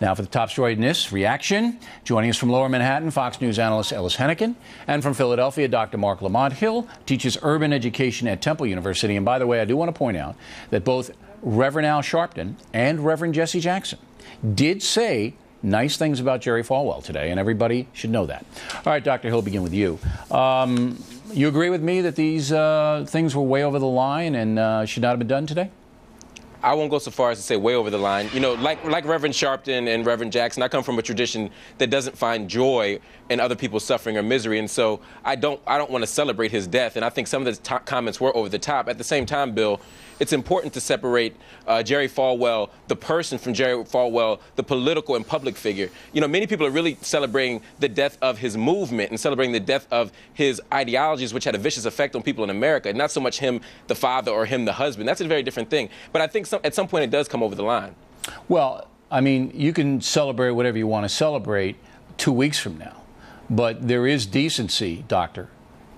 Now for the top story in this reaction, joining us from Lower Manhattan, Fox News analyst Ellis Hennigan, and from Philadelphia, Dr. Marc Lamont. Hill teaches urban education at Temple University. And by the way, I do want to point out that both Reverend Al Sharpton and Reverend Jesse Jackson did say nice things about Jerry Falwell today, and everybody should know that. All right, Dr. Hill, begin with you. You agree with me that these things were way over the line and should not have been done today? I won't go so far as to say way over the line. You know, like Reverend Sharpton and Reverend Jackson, I come from a tradition that doesn't find joy in other people's suffering or misery, and so I don't want to celebrate his death. And I think some of the comments were over the top. At the same time, Bill, it's important to separate Jerry Falwell, the person, from Jerry Falwell, the political and public figure. You know, many people are really celebrating the death of his movement and celebrating the death of his ideologies, which had a vicious effect on people in America, and not so much him, the father, or him, the husband. That's a very different thing. But I think at some point it does come over the line. Well, I mean, you can celebrate whatever you want to celebrate 2 weeks from now, but there is decency, Doctor.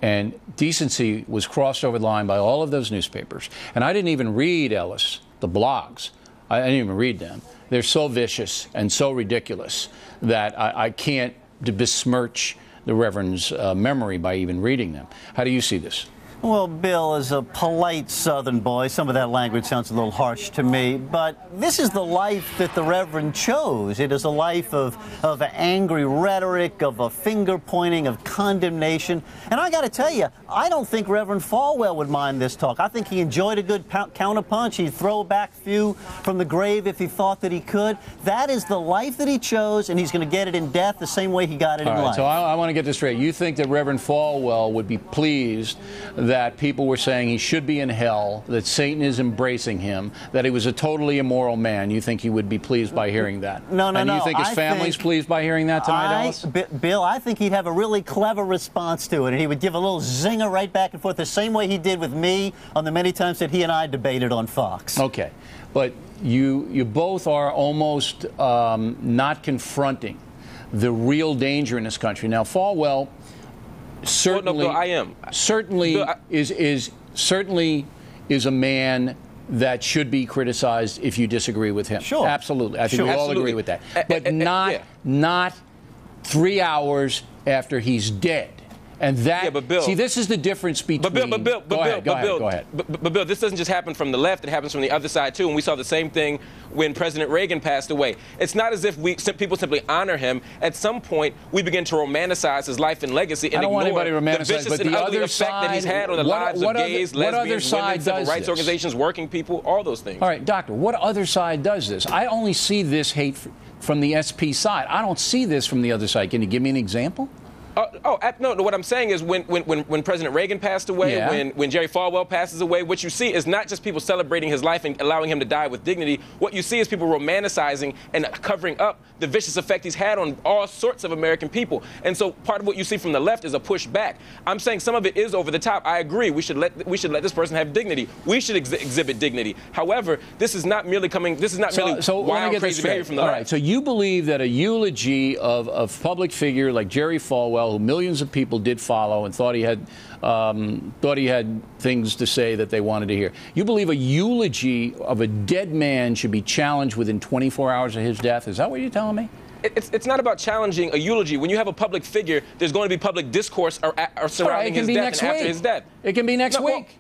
And decency was crossed over the line by all of those newspapers. And I didn't even read, Ellis, the blogs. I didn't even read them. They're so vicious and so ridiculous that I can't besmirch the Reverend's memory by even reading them. How do you see this? Well, Bill, as a polite Southern boy, some of that language sounds a little harsh to me, but this is the life that the Reverend chose. It is a life of angry rhetoric, of a finger-pointing, of condemnation. And I got to tell you, I don't think Reverend Falwell would mind this talk. I think he enjoyed a good counterpunch. He'd throw a back few from the grave if he thought that he could. That is the life that he chose, and he's going to get it in death the same way he got it in life. So I want to get this straight. You think that Reverend Falwell would be pleased that people were saying he should be in hell, that Satan is embracing him, that he was a totally immoral man? You think he would be pleased by hearing that? No. And you think his family's pleased by hearing that tonight, Ellis? Bill, I think he'd have a really clever response to it, and he would give a little zinger right back and forth, the same way he did with me on the many times that he and I debated on Fox. Okay, but you both are almost not confronting the real danger in this country. Now, Falwell certainly, well, no, Bill, I am. Certainly Bill, certainly is a man that should be criticized if you disagree with him. Sure. Absolutely. I think we all agree with that. But not 3 hours after he's dead. And that, but Bill, see, this is the difference between. Go ahead. But Bill, this doesn't just happen from the left; it happens from the other side too. And we saw the same thing when President Reagan passed away. It's not as if people simply honor him. At some point, we begin to romanticize his life and legacy and ignore the vicious and ugly effect that he's had on the lives of gays, lesbians, women, civil rights organizations, working people, all those things. All right, Doctor, what other side does this? I only see this hate from the SP side. I don't see this from the other side. Can you give me an example? No, what I'm saying is when President Reagan passed away, when Jerry Falwell passes away, what you see is not just people celebrating his life and allowing him to die with dignity. What you see is people romanticizing and covering up the vicious effect he's had on all sorts of American people. And so part of what you see from the left is a pushback. I'm saying some of it is over the top. I agree. We should let this person have dignity. We should exhibit dignity. However, this is not merely wild, crazy behavior from the left. All right, so you believe that a eulogy of a public figure like Jerry Falwell, who millions of people did follow and thought he had things to say that they wanted to hear. You believe a eulogy of a dead man should be challenged within 24 hours of his death? Is that what you're telling me? It's not about challenging a eulogy. When you have a public figure, there's going to be public discourse surrounding his death and after his death. It can be next week.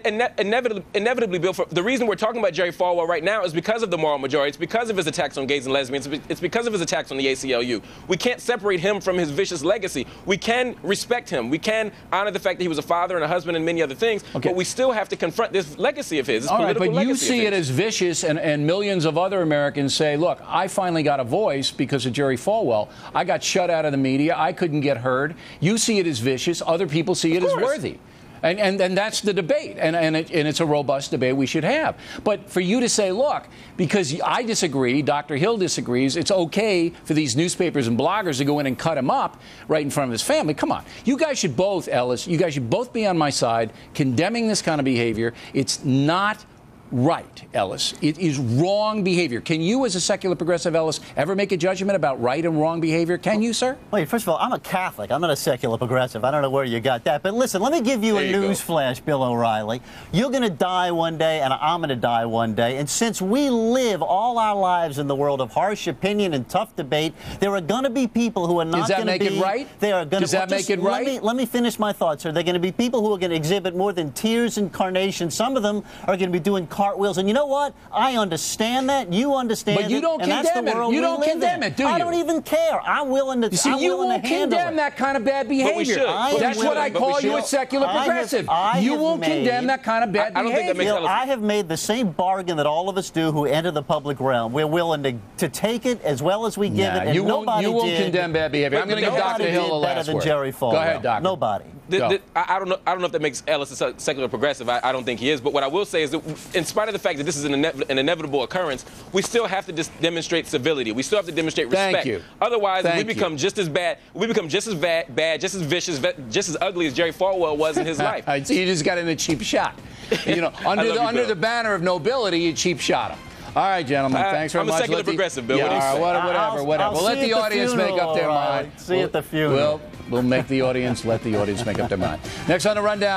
Inevitably, Bill, the reason we're talking about Jerry Falwell right now is because of the moral majority. It's because of his attacks on gays and lesbians. It's because of his attacks on the ACLU. We can't separate him from his vicious legacy. We can respect him. We can honor the fact that he was a father and a husband and many other things. Okay. But we still have to confront this legacy of his, this political legacy. But you see it as vicious, and millions of other Americans say, look, I finally got a voice because of Jerry Falwell. I got shut out of the media. I couldn't get heard. You see it as vicious. Other people see it as worthy. And that's the debate, and it's a robust debate we should have. But for you to say, look, because I disagree, Dr. Hill disagrees, it's okay for these newspapers and bloggers to go in and cut him up right in front of his family. Come on. You guys should both, Ellis, you guys should both be on my side condemning this kind of behavior. It's not right, Ellis. It is wrong behavior. Can you, as a secular progressive, Ellis, ever make a judgment about right and wrong behavior? Can you, sir? Wait, first of all, I'm a Catholic. I'm not a secular progressive. I don't know where you got that. But listen, let me give you a news flash, Bill O'Reilly. You're going to die one day, and I'm going to die one day. And since we live all our lives in the world of harsh opinion and tough debate, there are going to be people who are not going to be... Does that make it right? They are going Does that make it right? Let me finish my thoughts, sir. They're going to be people who are going to exhibit more than tears and carnation. Some of them are going to be doing cartwheels. And you know what? I understand that. You understand it. But you don't condemn it. You don't condemn it, do you? I don't even care. I'm willing to. You see, you won't condemn that kind of bad behavior. That's what I call you a secular progressive. You won't condemn that kind of bad behavior. I don't think that makes sense. I have made the same bargain that all of us do who enter the public realm. We're willing to take it as well as we give it. And you won't condemn bad behavior. I'm going to give Dr. Hill a last word. Jerry Falwell. Go ahead, Doctor. Nobody. I don't know if that makes Ellis a secular progressive. I don't think he is. But what I will say is that, in spite of the fact that this is an inevitable occurrence, we still have to demonstrate civility. We still have to demonstrate respect. Thank you. Otherwise, we become just as bad. We become just as bad, just as vicious, just as ugly as Jerry Falwell was in his life. So you just got in a cheap shot. You know, under the banner of nobility, you cheap shot him. All right, gentlemen. Thanks very much. I'm a secular progressive, Bill. Yeah, whatever. We'll let the audience make up their mind. See you at the funeral. We'll let the audience make up their mind. Next on the rundown.